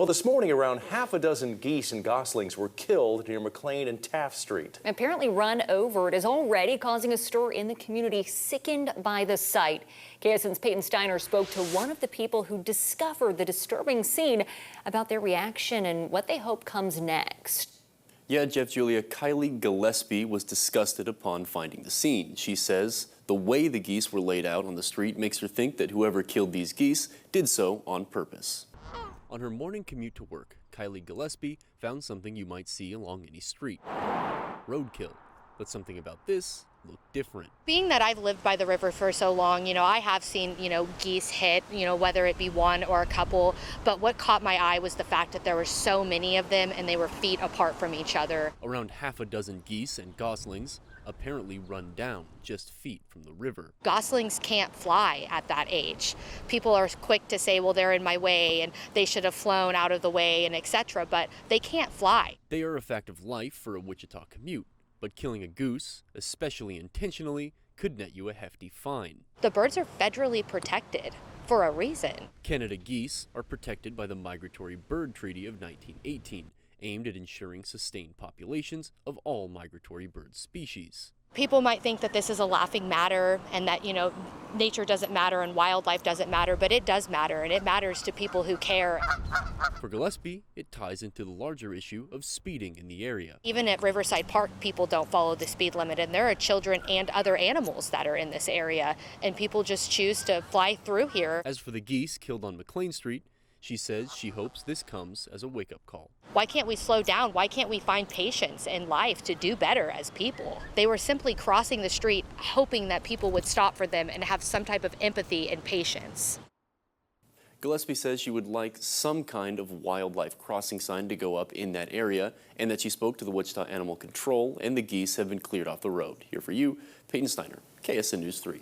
Well, this morning, around half a dozen geese and goslings were killed near McLean and Taft Street. Apparently run over. It is already causing a stir in the community, sickened by the sight. KSN's Peyton Steiner spoke to one of the people who discovered the disturbing scene about their reaction and what they hope comes next. Yeah, Jeff, Julia, Cylie Gillespie was disgusted upon finding the scene. She says the way the geese were laid out on the street makes her think that whoever killed these geese did so on purpose. On her morning commute to work, Cylie Gillespie found something you might see along any street. Roadkill. But something about this looked different. Being that I've lived by the river for so long, I have seen, geese hit, whether it be one or a couple. But what caught my eye was the fact that there were so many of them and they were feet apart from each other. Around half a dozen geese and goslings apparently run down just feet from the river. Goslings can't fly at that age. People are quick to say, well, they're in my way and they should have flown out of the way and etc., but they can't fly. They are a fact of life for a Wichita commute. But killing a goose, especially intentionally, could net you a hefty fine. The birds are federally protected for a reason. Canada geese are protected by the Migratory Bird Treaty of 1918, aimed at ensuring sustained populations of all migratory bird species. People might think that this is a laughing matter and that, nature doesn't matter and wildlife doesn't matter, but it does matter, and it matters to people who care. For Gillespie, it ties into the larger issue of speeding in the area. Even at Riverside Park, people don't follow the speed limit, and there are children and other animals that are in this area, and people just choose to fly through here. As for the geese killed on McLean Street, she says she hopes this comes as a wake-up call. Why can't we slow down? Why can't we find patience in life to do better as people? They were simply crossing the street, hoping that people would stop for them and have some type of empathy and patience. Gillespie says she would like some kind of wildlife crossing sign to go up in that area, and that she spoke to the Wichita Animal Control, and the geese have been cleared off the road. Here for you, Peyton Steiner, KSN News 3.